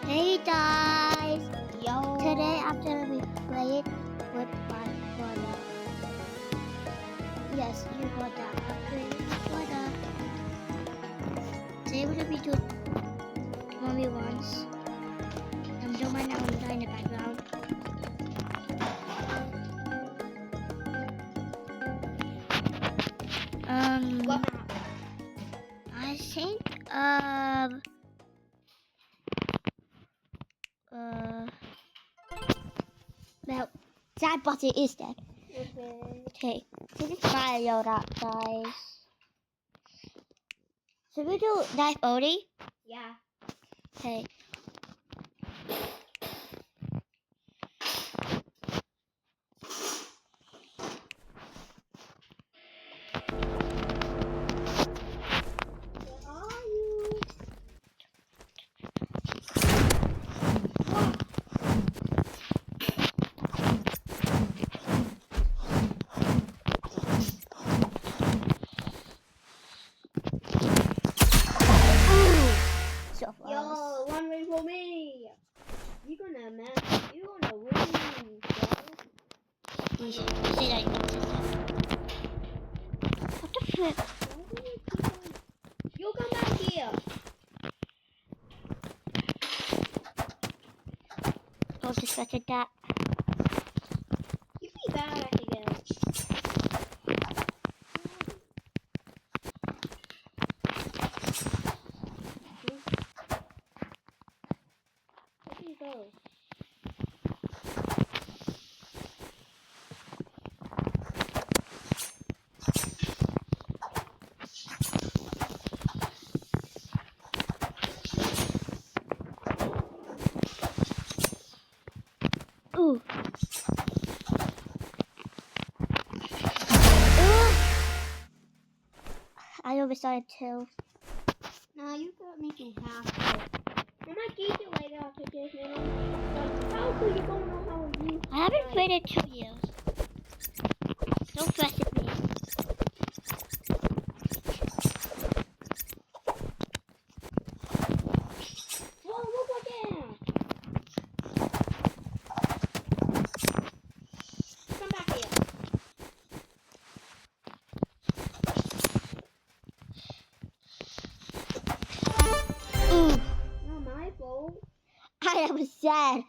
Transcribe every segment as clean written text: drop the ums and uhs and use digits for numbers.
Hey guys! Yo. Today after we played with my brother. Yes, you got that. Upgrade brother. Today we're gonna be doing 1v1s. Don't mind that one guy in the background. What map? I think well, that button is dead. Okay, this is fire that guys. So we do knife only. Yeah. Okay. Where are you? So Yo, fast. one way for me. You gonna win, bro. You should say that. What the flip? Why do you keep on? You come back here. Don't discuss that. You be bad at it again. Where do you go? Ooh. I overstarted too. Nah, you got me from half. I might get you later after this, you know. But how could you don't know how to use I haven't played in 2 years. Don't press at me. Whoa, look at that! Come back here. Ooh. Not my fault. I am sad.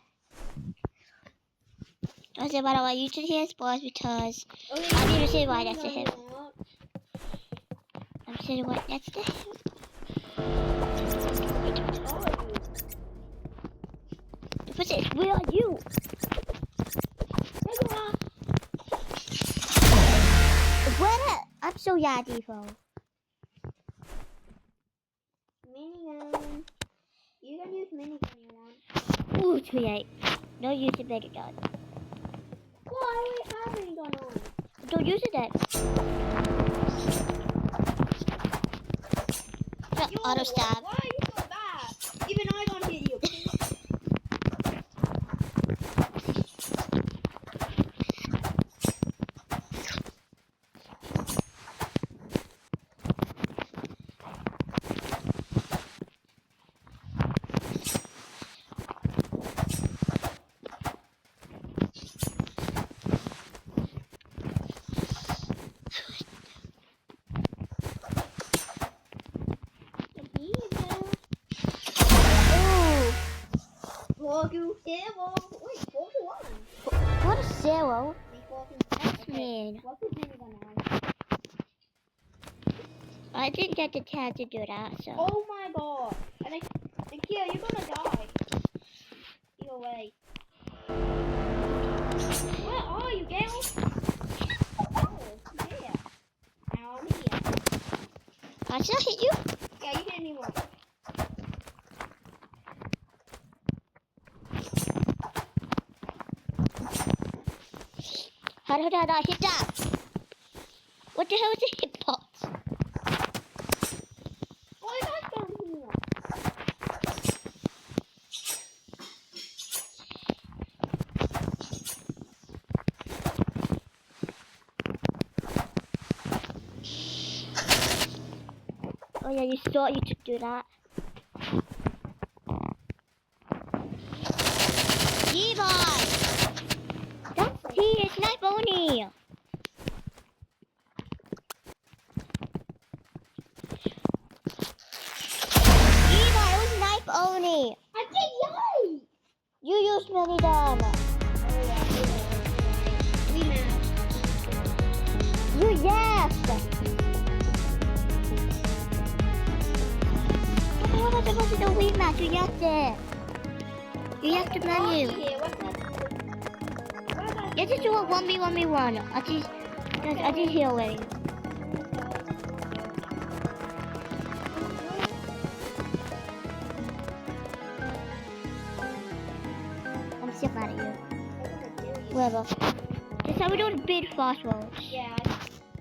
Doesn't matter why you should hear spoilers because Okay, I need to say why next to him. out. I'm saying what next to him. What's it? Where are you? There you are. Where? I'm so yaddy, bro. Minigun. You can use minigun you want. Ooh, too late. No use the better gun. Well, I already have minigun on. Don't use it then. Yo, Auto stab. why are you so bad? Even I don't hit you. Walk you zero. Wait, 41. What a zero. Okay. Man. What's his minigun on? I didn't get the chance to do that, so. Oh my god. And Nikia, you're gonna die. Either way. Where are you, Gale? Oh, yeah. Now I'm here. I should hit you. Yeah, you hit me once. How did I not hit that? What the hell is a hitbox? Why is that down here? Oh yeah, you thought you could do that. Snipe Oni! Eva, it was Snipe Oni! I did yay! You used many done. Rematch. You yes! What was supposed to do rematch? You yes it. You yes the menu. You just do a 1v1v1. I just hear already. I'm sick out of you. Whatever. That's how we do the big fast rolls. Yeah,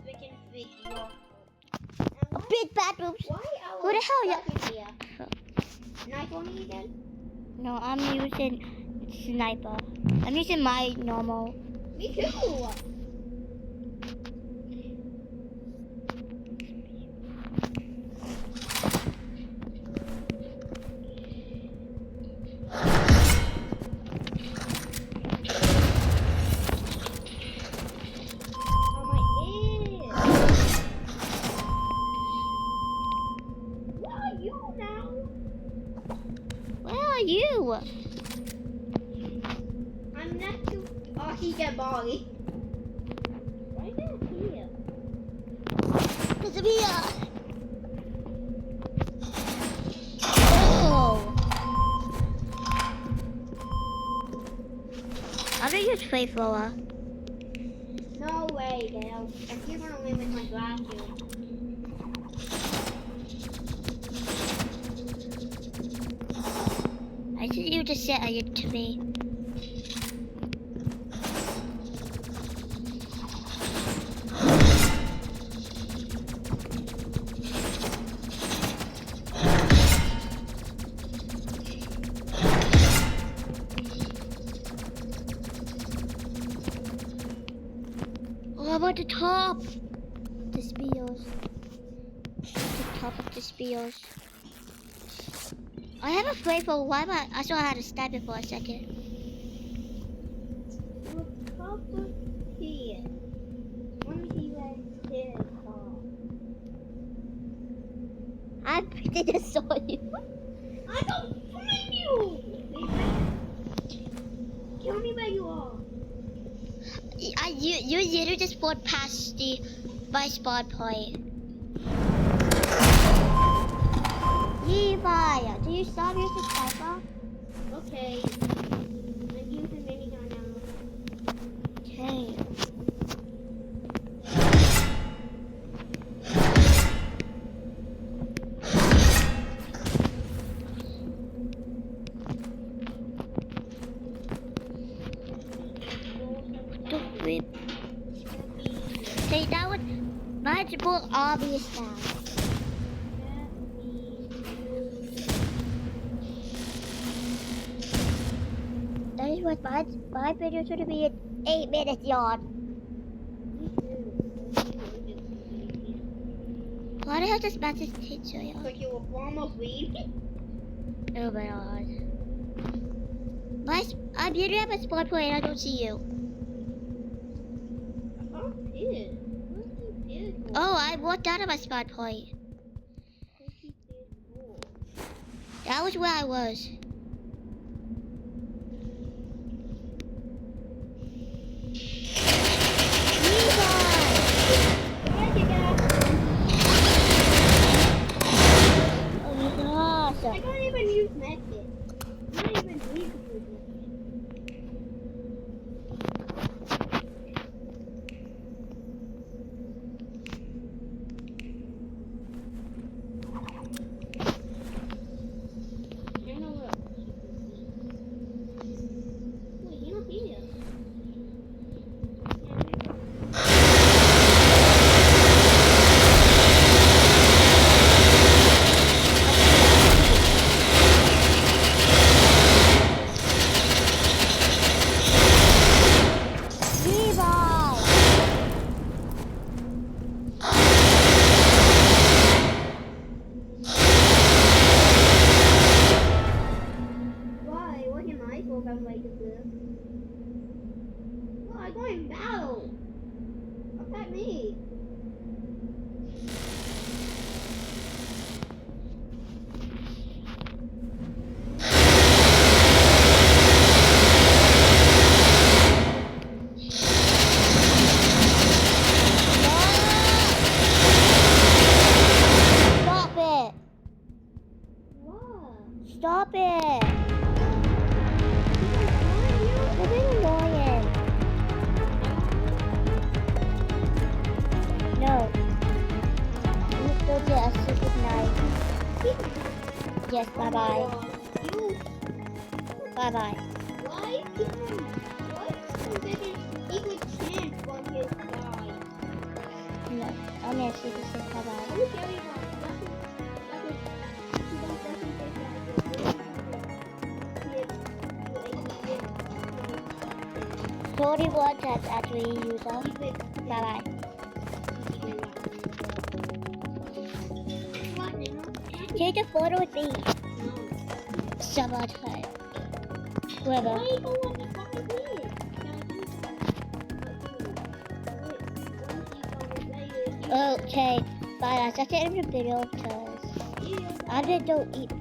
we can figure. A big bad boobs. Why Who the hell ya? Knife on me again? No, I'm using sniper. I'm using my normal. Me too. Oh my ear. Where are you now? Where are you? I'm next to. Oh, he got Bali. Why is it here? Disappear! Oh! I'm gonna use flamethrower. No way, Dale. If you're gonna win with my glasses. I just you to set it to me. Oh, I'm at the top. The spears. The top of the spears. I have a flamethrower. Why am I saw I had to stab it for a second. Look over here. Let me see where his are. I just saw you. I don't find you! Tell me where you are. You literally just walked past my spawn point. Levi, do you stop using sniper? Okay. I'm using minigun now. Okay. Don't rip. Okay, that was much more obvious now. That is what my video should be at 8 minutes yard. Why the hell does message teacher you? Because you were almost leaving? Oh my god. I'm literally at my spawn point and I don't see you. Oh, pig. What's he pig for? Oh, I walked out of my spawn point. What's he pig for? That was where I was. I can't even use medkit. I'm not even need to use medkit. I know what else you can see. Wait, you're not here. Why? What am I for if I'm like this? Well, I going battle. Attack me. Stop it! What? Stop it! You're being annoying. No. You still get a super night. Yes, bye bye. You. Bye bye. Why people? Why consider equal chance for his die? No. I'm gonna see this bye bye. Let me tell you about Sorry, what that's actually user. Bye bye. Take a photo with me. Sabotage. Whoever. Okay, bye. That's the end of the video because I don't eat.